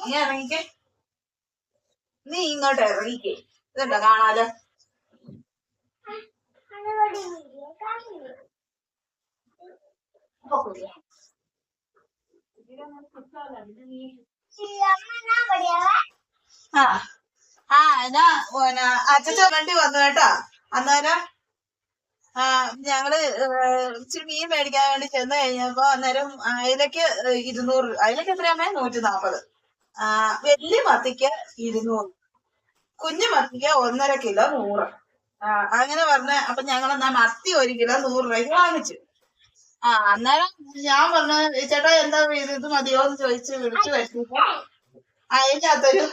നീ ഇറങ്ങിക്കേ, നീ ഇങ്ങോട്ട് ഇറങ്ങിക്കേ. ഇതുണ്ടോ കാണാലോ. എന്നാ അച്ഛച്ച വണ്ടി വന്നു കേട്ടോ. അന്നേരം ഞങ്ങള് ഇച്ചിരി മീൻ മേടിക്കാൻ വേണ്ടി ചെന്ന് കഴിഞ്ഞപ്പോ അന്നേരം അയലക്ക് 200, അയലക്ക് എത്രയാമേ? 140. വലിയ മത്തിക്ക് 200, കുഞ്ഞു മത്തിക്ക് 1.5 കിലോ 100. അങ്ങനെ പറഞ്ഞ അപ്പൊ ഞങ്ങളെന്നാ മത്തി 1 കിലോ 100 രൂപയ്ക്ക് വാങ്ങിച്ചു. അന്നേരം ഞാൻ പറഞ്ഞു, ചേട്ടാ എന്താ ഇത് മതിയോ എന്ന് ചോദിച്ച് വിളിച്ചു വരുത്തിയപ്പോ അതിന്റെ അകത്തൊരു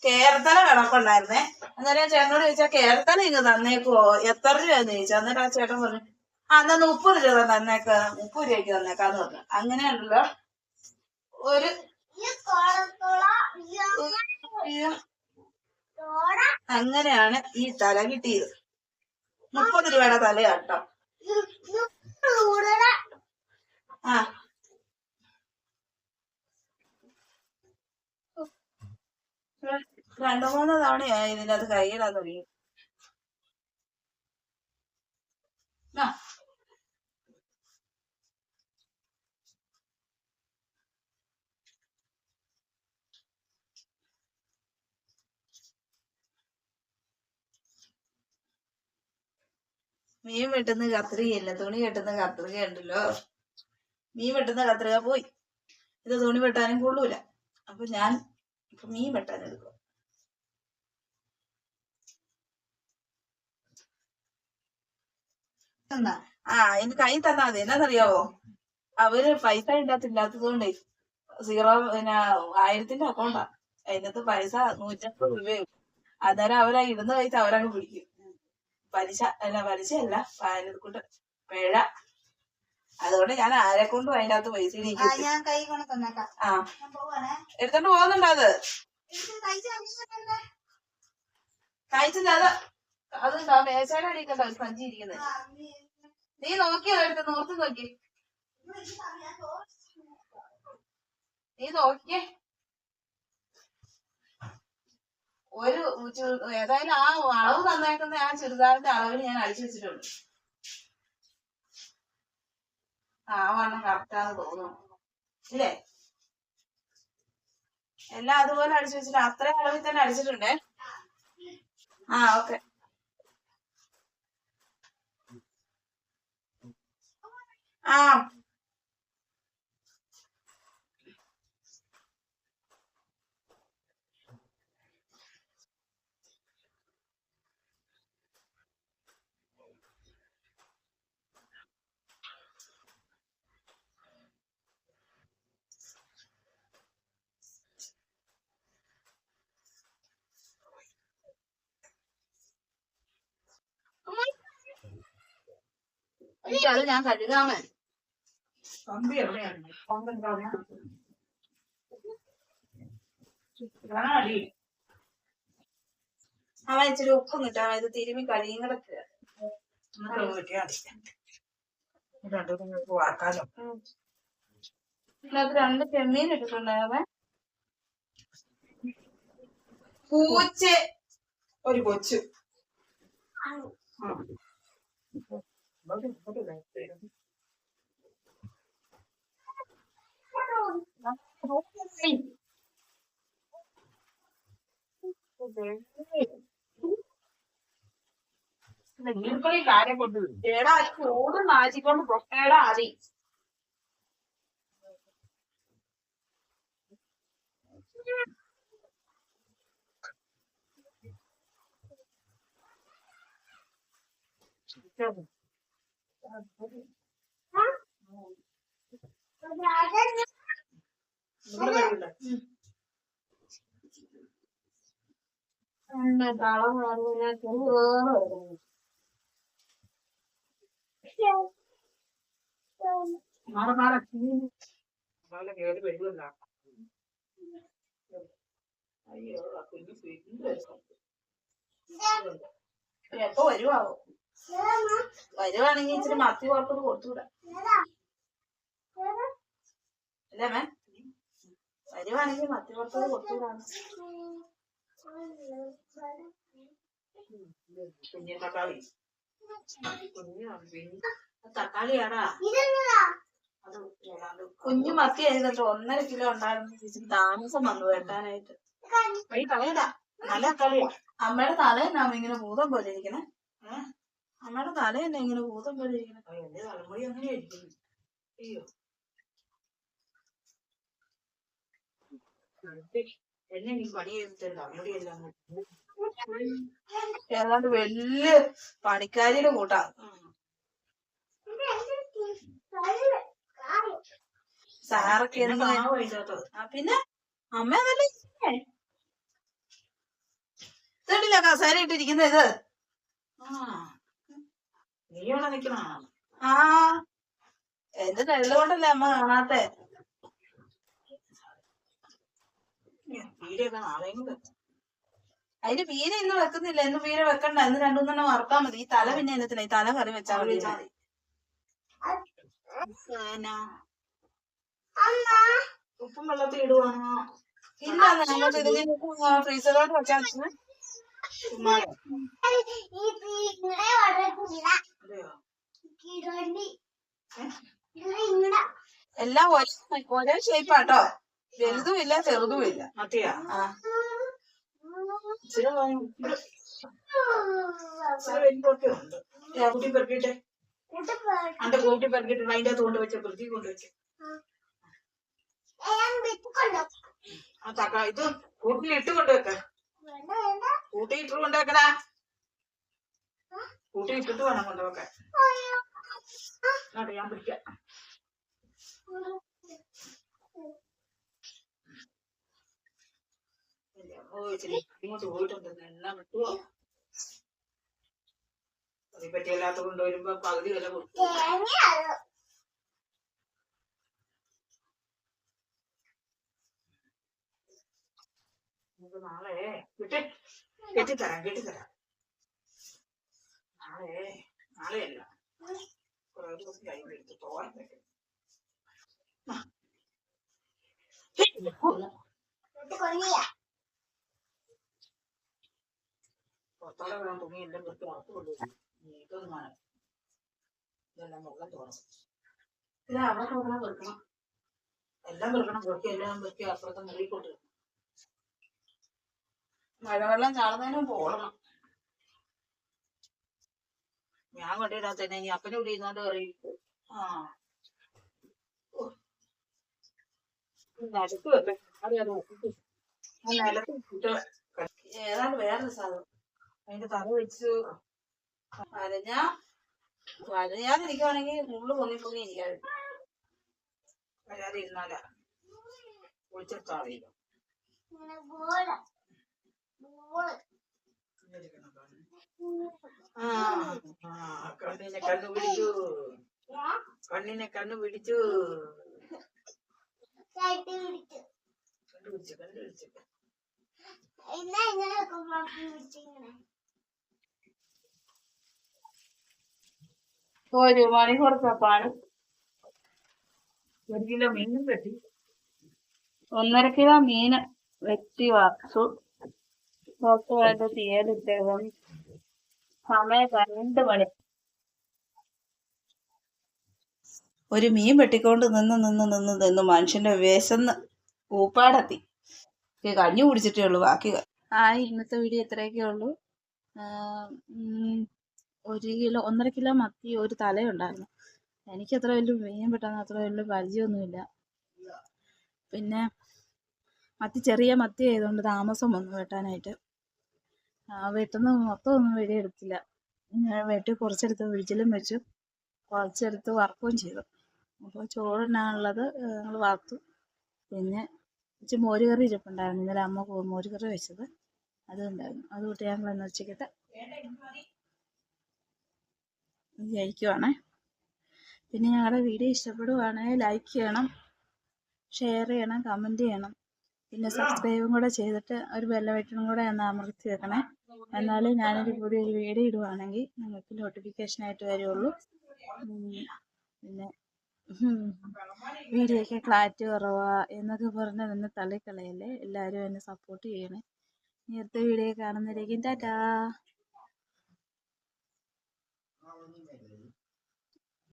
കേരത്തല കിടപ്പുണ്ടായിരുന്നേ. അന്നേരം ചേട്ടനോട് ചോദിച്ചാ കേരത്തല ഇങ്ങ് തന്നേക്കുവോ, എത്ര രൂപയെന്ന് ചോദിച്ചു. അന്നേരം ആ ചേട്ടൻ പറഞ്ഞു, എന്നാ 30 രൂപ തന്നേക്ക്, 30 രൂപയ്ക്ക് തന്നേക്കാന്ന് പറഞ്ഞു. അങ്ങനെയുണ്ടല്ലോ ഒരു അങ്ങനെയാണ് ഈ തല കിട്ടിയത്. 30 രൂപയുടെ തലയാട്ടോ. 2-3 തവണയായി ഇതിൻ്റെ അത് കൈയിടാൻ തുടങ്ങി. മീൻ വെട്ടുന്ന കത്രികയില്ല, തുണി കെട്ടുന്ന കത്രിക ഉണ്ടല്ലോ. മീൻ വെട്ടുന്ന കത്രിക പോയി, ഇത് തുണി വെട്ടാനും കൊള്ളൂല. അപ്പൊ ഞാൻ ഇപ്പൊ മീൻ വെട്ടാൻ എടുക്കും. എനിക്ക് കൈ തന്നാ മതി. എന്നാന്നറിയാവോ, അവര് പൈസ ഇല്ലാത്തത് കൊണ്ടേ 1000ന്റെ അക്കൗണ്ടാ. അതിനകത്ത് പൈസ 150 രൂപയും. അന്നേരം അവരാ ഇടുന്ന പൈസ അവരങ്ങ് പിടിക്കും. പലിശയല്ല, കൊണ്ട് പിഴ. അതുകൊണ്ട് ഞാൻ ആരെ കൊണ്ടും അതിന്റെ അകത്ത് പൈസ എടുത്തോണ്ട് പോകുന്നുണ്ടോ? അത് കഴിച്ചില്ല. അതുണ്ടോ മേശയുടെ അടിക്കണ്ടോ സഞ്ചി ഇരിക്കുന്നത്? നീ നോക്കിയോ? എടുത്ത് നോർത്ത് നോക്കി, നീ നോക്കിയേ. ഏതായാലും ആ അളവ് തന്നേക്കുന്ന ആ ചുരിദാറിന്റെ അളവിന് ഞാൻ അടിച്ചു വെച്ചിട്ടുണ്ട്. വണ്ണം കറക്റ്റാന്ന് തോന്നുന്നു, ഇല്ലേ? എല്ലാം അതുപോലെ അടിച്ചു വെച്ചിട്ട് അത്രയും അളവിൽ തന്നെ അടിച്ചിട്ടുണ്ടേ. ഓക്കെ. അത് ഞാൻ കഴുകാമേ. അവൻ ഇച്ചിരി ഉപ്പും കിട്ടാൻ ഇത് തിരുമ്മി കഴിയും കിടക്കുക. ഇതിനകത്ത് 2 ചെമ്മീൻ ഇട്ടിട്ടുണ്ടാവേ. പൂച്ച ഒരു കൊച്ചു. കാര്യം കൊണ്ട് ഏടാ ചൂട് നാശിക്കൊണ്ട് പൊട്ടേടാ ആദി. തളം കേട് വരുമല്ല. അയ്യോ എപ്പോ വരുവാവോ? വരുവാണെങ്കിൽ ഇച്ചിരി മത്തി വറുത്തത് കൊടുത്തുകൂടാ. അല്ലേ വരുവാണെങ്കിൽ മത്തിപ്പുറത്തോട് കൊടുത്തൂടാണ്. കുഞ്ഞു തക്കാളി തക്കാളിയാടാ. കുഞ്ഞു മത്തി ആയിരുന്നു 1.5 കിലോ ഉണ്ടായിരുന്നു. താമസം വന്നു വെട്ടാനായിട്ട്. കളയടാ, നല്ല തക്കാളിയാ. അമ്മയുടെ തല തന്നെ ഇങ്ങനെ ഭൂതം പോലെ ഇരിക്കണേ. അമ്മയുടെ തല തന്നെ ഇങ്ങനെ ഭൂതം പോലെ ഇരിക്കണേ. എന്റെ തലമുടി അങ്ങനെ ഇരിക്കുന്നു. അയ്യോ, എന്നെ പണി ചെയ്തിട്ട് തലമുടിയെല്ലാം ഏതാണ്ട് വലിയ പണിക്കാരിയുടെ കൂട്ടാ. സാറൊക്കെ പിന്നെ അമ്മ നല്ല ഇതണ്ടില്ല കസേര ഇട്ടിരിക്കുന്ന ഇത്. നീയോടെ നിക്കണ എന്റെ തെള്ളുകൊണ്ടല്ലേ അമ്മ കാണാത്തെ. പീരയൊക്കെ നാളെയും കൂടെ അതിന് പീര ഇന്ന് വെക്കുന്നില്ല. ഇന്ന് പീര വെക്കണ്ട. ഇന്ന് 2-3 വറുത്താ മതി. ഈ തല പിന്നെ എന്നത്തിനാ? ഈ തല കറി വെച്ചാൽ മതി. ഉപ്പും വെള്ളത്തിൽ ഇടുവാണോ? ഇല്ല, അങ്ങോട്ട് ഇതിന് ഫ്രീസറിലോട്ട് വെച്ചാൽ എല്ലാം ഒരേ ഷേപ്പാട്ടോ. വലുതും ഇല്ല ചെറുതും ഇല്ല. മത്തിയാ കൂട്ടി പെറുക്കിട്ടെ. അന്റെ കൂട്ടി പെറുക്കിട്ട് അതിന്റെ അകത്ത് കൊണ്ടുവച്ച വൃത്തി കൊണ്ടുവച്ച് ആ തക്കാളി ഇത് കൂട്ടിലിട്ട് കൊണ്ടുവെക്ക. കൂട്ടിയിട്ട് കൊണ്ടുവെക്കടാ. കൂട്ടിയിട്ടിട്ട് വേണം കൊണ്ടുവെക്കാൻ. ഞാൻ പിടിക്കാം. ഇങ്ങോട്ട് പോയിട്ടുണ്ട്. എല്ലാം വിട്ടുവോ? അതിപ്പറ്റി അല്ലാത്ത കൊണ്ടുവരുമ്പോ പകുതി വില കൊടുക്കും. നമുക്ക് നാളെ കെട്ടിത്തരാം. നാളെയല്ല, കുറെ ദിവസം കഴിഞ്ഞെടുത്ത് തോരാൻ പറ്റും. പുറത്തോടെ വേണം തുണി എല്ലാം വൃത്തി ഉറപ്പ് കൊണ്ടുവരും. നീക്കൊന്നും ഇതെല്ലാം വെള്ളം തോന്നും. ഇത് അവിടെ തോന്നാൻ വെക്കണം. എല്ലാം വെക്കണം. വൃത്തി എല്ലാം വൃത്തി അപ്പുറത്തെ മുറി കൊണ്ടുവരും. മഴവെള്ളം ചാടുന്നതിനും പോകണം. ഞാൻ കൊണ്ടിടാൻ തന്നെ ഇനി അപ്പനെ ഇവിടെ ഇരുന്നോണ്ട് പറയും. നിലത്ത് വെക്കാം. നിലത്ത് ഏതാണ്ട് വേറൊരു സാധനം അതിന്റെ തല വെച്ച് വരഞ്ഞാതിരിക്കുവാണെങ്കിൽ മുള്ളു പൊങ്ങി ഇരിക്കാതെ വരാതെ ഇരുന്നാല ഒളിച്ചെടുത്താറിയില്ല. കണ്ണിനെ കണ്ണുപിടിച്ചു. കണ്ടുപിടിച്ചു. ഒരു മണി കൊടുത്തപ്പാണ് 1 കിലോ മീനും വെട്ടി. 1.5 കിലോ മീന് വെട്ടി വറുത്തു. കുറച്ചുമായിട്ട് തീയലിട്ടേക്കും. സമയം 2 മണി. ഒരു മീൻ വെട്ടിക്കൊണ്ട് നിന്ന് മനുഷ്യന്റെ വിശന്ന് ഊപ്പാടെത്തി. കഞ്ഞി കുടിച്ചിട്ടേ ഉള്ളൂ. ബാക്കി ഇന്നത്തെ വീഡിയോ ഇത്രയൊക്കെ ഉള്ളൂ. 1.5 കിലോ മത്തി ഒരു തലയുണ്ടായിരുന്നു. എനിക്ക് അത്ര വലിയ മീൻ വെട്ടാൻ അത്ര വലിയ പരിചയമൊന്നുമില്ല. പിന്നെ മത്തി ചെറിയ മത്തി ആയതുകൊണ്ട് താമസം വന്നു വെട്ടാനായിട്ട്. വെട്ടുന്നത് മൊത്തം ഒന്നും വീഡിയോ എടുത്തില്ല. ഞാൻ വെട്ടി കുറച്ചെടുത്ത് ഫ്രിഡ്ജിലും വെച്ചു, കുറച്ചെടുത്ത് വറുക്കുകയും ചെയ്തു. അപ്പോൾ ചോറിനാനുള്ളത് ഞങ്ങൾ വറുത്തു. പിന്നെ ഇച്ചിരി മോരുകറി ഇരിപ്പുണ്ടായിരുന്നു. ഇന്നലെ അമ്മ മോരുകറി വെച്ചത് അതുണ്ടായിരുന്നു. അതുകൂട്ടി ഞങ്ങൾ ഇന്ന് ഉച്ചയ്ക്കത്തെ കഴിക്കുവാണേ. പിന്നെ ഞങ്ങളുടെ വീഡിയോ ഇഷ്ടപ്പെടുവാണെങ്കിൽ ലൈക്ക് ചെയ്യണം, ഷെയർ ചെയ്യണം, കമൻറ്റ് ചെയ്യണം. പിന്നെ സബ്സ്ക്രൈബും കൂടെ ചെയ്തിട്ട് ഒരു ബെല്ലൈക്കണും കൂടെ ഒന്ന് അമർത്തി വെക്കണേ. എന്നാലും ഞാനൊരു പുതിയൊരു വീഡിയോ ഇടുവാണെങ്കിൽ നിങ്ങൾക്ക് നോട്ടിഫിക്കേഷനായിട്ട് വരുള്ളൂ. പിന്നെ വീഡിയോയ്ക്ക് ക്ലാരിറ്റി കുറവാ എന്നൊക്കെ പറഞ്ഞ് നിന്ന് തള്ളിക്കളയല്ലേ. എല്ലാവരും എന്നെ സപ്പോർട്ട് ചെയ്യണേ. ഇനി അടുത്ത വീഡിയോ കാണുന്നവരേക്കും ടാറ്റാ.